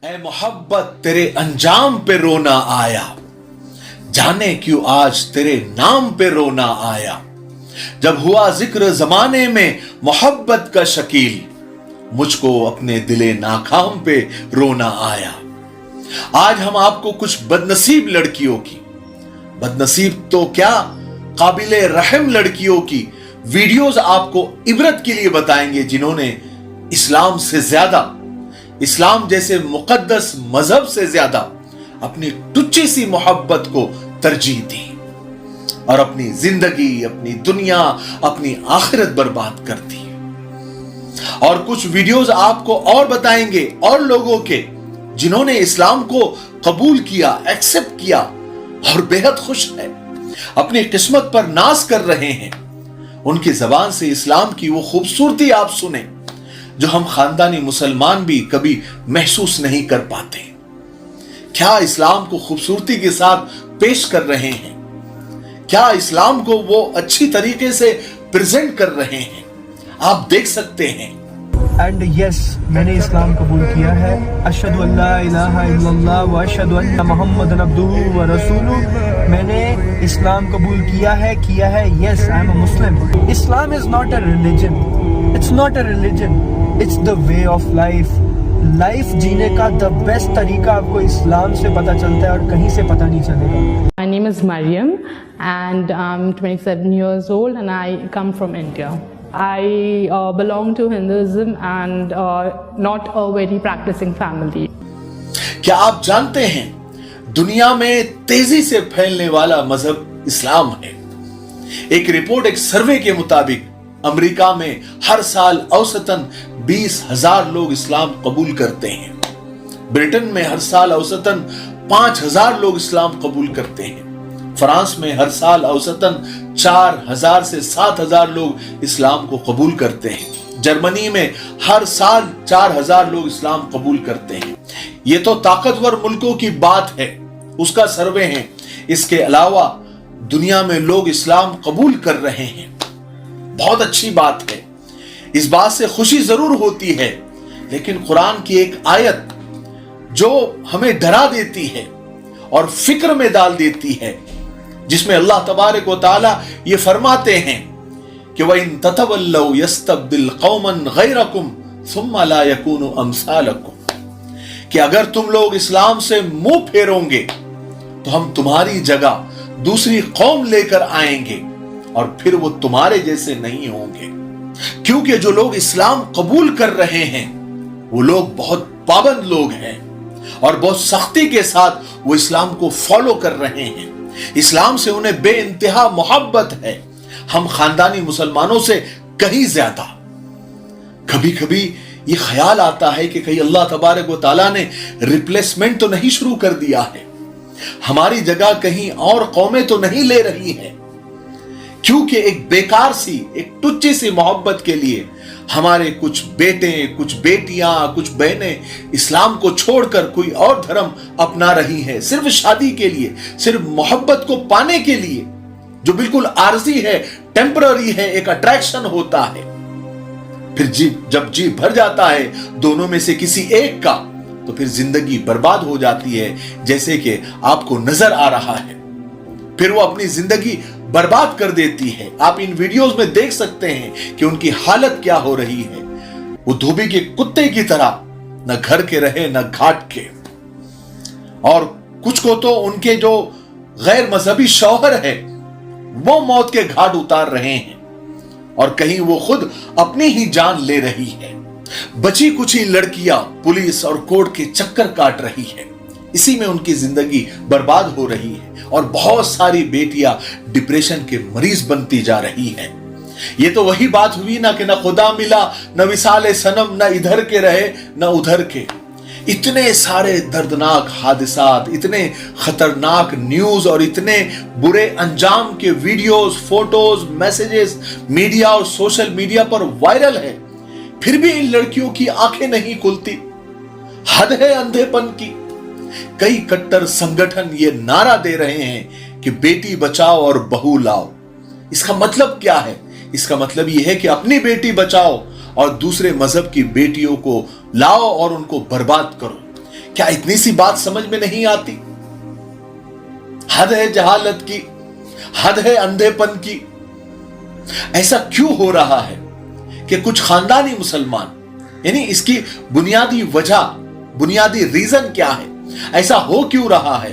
ऐ मोहब्बत तेरे अंजाम पे रोना आया, जाने क्यों आज तेरे नाम पे रोना आया। जब हुआ जिक्र जमाने में मोहब्बत का शकील, मुझको अपने दिले नाकाम पे रोना आया। आज हम आपको कुछ बदनसीब लड़कियों की, बदनसीब तो क्या काबिले रहम लड़कियों की वीडियोस आपको इबरत के लिए बताएंगे, जिन्होंने इस्लाम से ज्यादा, इस्लाम जैसे मुकद्दस मजहब से ज्यादा अपनी टुच्ची सी मोहब्बत को तरजीह दी और अपनी जिंदगी, अपनी दुनिया, अपनी आखिरत बर्बाद कर दी। और कुछ वीडियोस आपको और बताएंगे और लोगों के, जिन्होंने इस्लाम को कबूल किया, एक्सेप्ट किया और बेहद खुश है, अपनी किस्मत पर नाज कर रहे हैं। उनकी जबान से इस्लाम की वो खूबसूरती आप सुने जो हम खानदानी मुसलमान भी कभी महसूस नहीं कर पाते। क्या इस्लाम को खूबसूरती के साथ पेश कर रहे हैं, क्या इस्लाम को वो अच्छी तरीके से प्रेजेंट कर रहे हैं, आप देख सकते हैं। एंड यस, मैंने इस्लाम कबूल किया है। अशहदु अल्ला इलाहा इल्लल्लाह व अशहदु अन्ना मुहम्मदन अब्दुहु व रसूलुहु। मैंने इस्लाम कबूल किया है। Yes, I am a Muslim. Islam is not a religion, it's not a religion, it's the way of life. Life जीने का द बेस्ट तरीका आपको इस्लाम से पता चलता है और कहीं से पता नहीं चलेगा। My name is Mariam and I'm 27 years old and I come from India. I belong to Hinduism and not a very practicing family. क्या आप जानते हैं दुनिया में तेजी से फैलने वाला मजहब इस्लाम है। एक रिपोर्ट, एक सर्वे के मुताबिक अमेरिका में हर साल औसतन 20,000 लोग इस्लाम कबूल करते हैं। ब्रिटेन में हर साल औसतन 5,000 लोग इस्लाम कबूल करते हैं। फ्रांस में हर साल औसतन 4,000 से 7,000 लोग इस्लाम को कबूल करते हैं। जर्मनी में हर साल 4,000 लोग इस्लाम कबूल करते हैं। ये तो ताकतवर मुल्कों की बात है, उसका सर्वे है। इसके अलावा दुनिया में लोग इस्लाम कबूल कर रहे हैं, बहुत अच्छी बात है। इस बात से खुशी जरूर होती है, लेकिन कुरान की एक आयत जो हमें डरा देती है और फिक्र में डाल देती है, जिसमें अल्लाह तबारक व तआला ये फरमाते हैं कि वइन ततवल्लौ यस्तब्दिल कौमन गैरकुम सुम्मा ला यकूनु अमसालकुम, कि अगर तुम लोग इस्लाम से मुंह फेरोगे तो हम तुम्हारी जगह दूसरी कौम लेकर आएंगे और फिर वो तुम्हारे जैसे नहीं होंगे। क्योंकि जो लोग इस्लाम कबूल कर रहे हैं वो लोग बहुत पाबंद लोग हैं और बहुत सख्ती के साथ वो इस्लाम को फॉलो कर रहे हैं। इस्लाम से उन्हें बेइंतहा मोहब्बत है, हम खानदानी मुसलमानों से कहीं ज्यादा। कभी कभी ये ख्याल आता है कि कहीं अल्लाह तबारक व तआला ने रिप्लेसमेंट तो नहीं शुरू कर दिया है, हमारी जगह कहीं और कौमें तो नहीं ले रही है, क्योंकि एक बेकार सी, एक टुच्ची सी मोहब्बत के लिए हमारे कुछ बेटे, कुछ बेटियां, कुछ बहनें इस्लाम को छोड़कर कोई और धर्म अपना रही हैं, सिर्फ शादी के लिए, सिर्फ मोहब्बत को पाने के लिए, जो बिल्कुल आरजी है, टेम्पररी है, एक अट्रैक्शन होता है। फिर जब जी भर जाता है दोनों में से किसी एक का, तो फिर जिंदगी बर्बाद हो जाती है, जैसे कि आपको नजर आ रहा है। फिर वो अपनी जिंदगी बर्बाद कर देती है। आप इन वीडियोस में देख सकते हैं कि उनकी हालत क्या हो रही है। वो धोबी के कुत्ते की तरह, न घर के रहे न घाट के। और कुछ को तो उनके जो गैर मजहबी शौहर है वो मौत के घाट उतार रहे हैं और कहीं वो खुद अपनी ही जान ले रही है। बची कुछ ही लड़कियां पुलिस और कोर्ट के चक्कर काट रही है, इसी में उनकी जिंदगी बर्बाद हो रही है और बहुत सारी बेटियां डिप्रेशन के मरीज बनती जा रही है। ये तो वही बात हुई ना कि न खुदा मिला न विसाले सनम, न इधर के रहे न उधर के। इतने सारे दर्दनाक हादिसात, इतने खतरनाक न्यूज और इतने बुरे अंजाम के वीडियोस, फोटोज, मैसेजेस मीडिया और सोशल मीडिया पर वायरल है, फिर भी इन लड़कियों की आंखें नहीं खुलती। हद है अंधेपन की। कई कट्टर संगठन ये नारा दे रहे हैं कि बेटी बचाओ और बहू लाओ। इसका मतलब क्या है? इसका मतलब यह है कि अपनी बेटी बचाओ और दूसरे मजहब की बेटियों को लाओ और उनको बर्बाद करो। क्या इतनी सी बात समझ में नहीं आती? हद है जहालत की, हद है अंधेपन की। ऐसा क्यों हो रहा है कि कुछ खानदानी मुसलमान, यानी इसकी बुनियादी वजह, बुनियादी रीजन क्या है? ऐसा हो क्यों रहा है?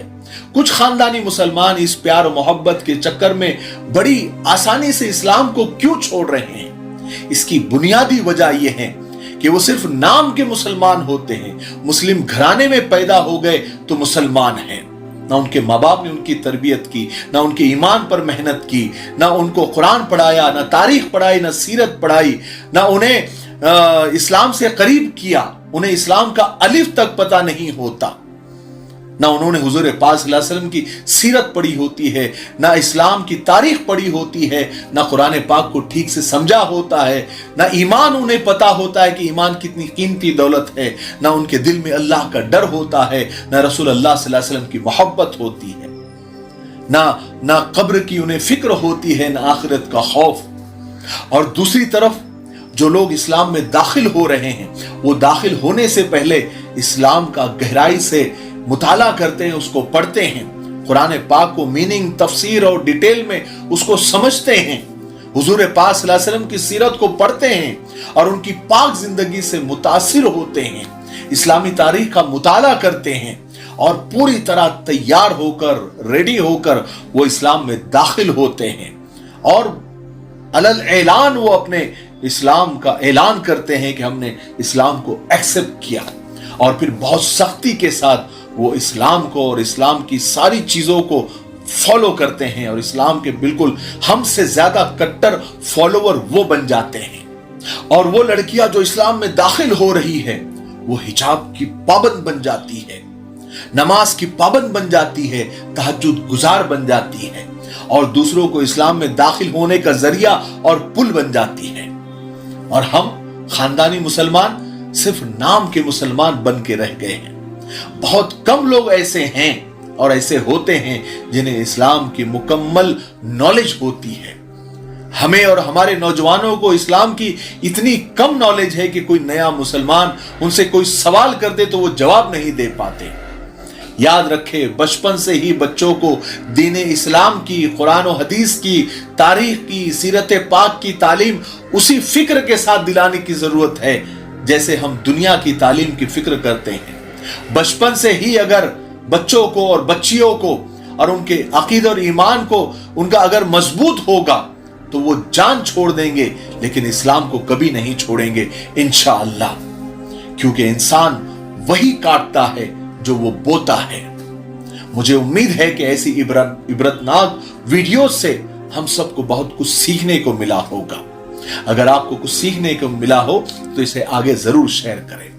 कुछ खानदानी मुसलमान इस प्यार और मोहब्बत के चक्कर में बड़ी आसानी से इस्लाम को क्यों छोड़ रहे हैं? इसकी बुनियादी वजह यह है कि वो सिर्फ नाम के मुसलमान होते हैं। मुस्लिम घराने में पैदा हो गए तो मुसलमान हैं। ना उनके माँ बाप ने उनकी तरबियत की, ना उनके ईमान पर मेहनत की, ना उनको कुरान पढ़ाया, ना तारीख पढ़ाई, ना सीरत पढ़ाई, ना उन्हें इस्लाम से करीब किया। उन्हें इस्लाम का अलिफ तक पता नहीं होता। ना उन्होंने हुजूर पाक सल्लल्लाहु अलैहि वसल्लम की सीरत पढ़ी होती है, ना इस्लाम की तारीख पढ़ी होती है, ना कुरान पाक को ठीक से समझा होता है, ना ईमान उन्हें पता होता है कि ईमान कितनी कीमती दौलत है, ना उनके दिल में अल्लाह का डर होता है, ना रसूल अल्लाह सल्लल्लाहु अलैहि वसल्लम की मोहब्बत होती है, ना कब्र की उन्हें फिक्र होती है, ना आखिरत का खौफ। और दूसरी तरफ जो लोग इस्लाम में दाखिल हो रहे हैं, वो दाखिल होने से पहले इस्लाम का गहराई से मुताला करते हैं, उसको पढ़ते हैं, कुरान पाक को मीनिंग, तफसीर और डिटेल में उसको समझते हैं, हुजूर पाक सल्लल्लाहु अलैहि वसल्लम की सीरत को पढ़ते हैं और उनकी पाक जिंदगी से मुतासिर होते हैं, इस्लामी तारीख का मुताला करते हैं और पूरी तरह तैयार होकर, रेडी होकर वो इस्लाम में दाखिल होते हैं और अलल ऐलान वो अपने इस्लाम का ऐलान करते हैं कि हमने इस्लाम को एक्सेप्ट किया। और फिर बहुत सख्ती के साथ वो इस्लाम को और इस्लाम की सारी चीजों को फॉलो करते हैं और इस्लाम के बिल्कुल हमसे ज्यादा कट्टर फॉलोवर वो बन जाते हैं। और वो लड़कियां जो इस्लाम में दाखिल हो रही है, वो हिजाब की पाबंद बन जाती है, नमाज की पाबंद बन जाती है, तहज्जुद गुजार बन जाती है और दूसरों को इस्लाम में दाखिल होने का जरिया और पुल बन जाती है। और हम खानदानी मुसलमान सिर्फ नाम के मुसलमान बन के रह गए हैं। बहुत कम लोग ऐसे हैं और ऐसे होते हैं जिन्हें इस्लाम की मुकम्मल नॉलेज होती है। हमें और हमारे नौजवानों को इस्लाम की इतनी कम नॉलेज है कि कोई नया मुसलमान उनसे कोई सवाल करते तो वो जवाब नहीं दे पाते। याद रखे, बचपन से ही बच्चों को दीन इस्लाम की, कुरान और हदीस की, तारीख की, सीरत पाक की तालीम उसी फिक्र के साथ दिलाने की जरूरत है जैसे हम दुनिया की तालीम की फिक्र करते हैं। बचपन से ही अगर बच्चों को और बच्चियों को और उनके अकीद और ईमान को उनका अगर मजबूत होगा तो वो जान छोड़ देंगे, लेकिन इस्लाम को कभी नहीं छोड़ेंगे इंशाअल्लाह, क्योंकि इंसान वही काटता है जो वो बोता है। मुझे उम्मीद है कि ऐसी इबरतनाक वीडियो से हम सबको बहुत कुछ सीखने को मिला होगा। अगर आपको कुछ सीखने को मिला हो तो इसे आगे जरूर शेयर करें।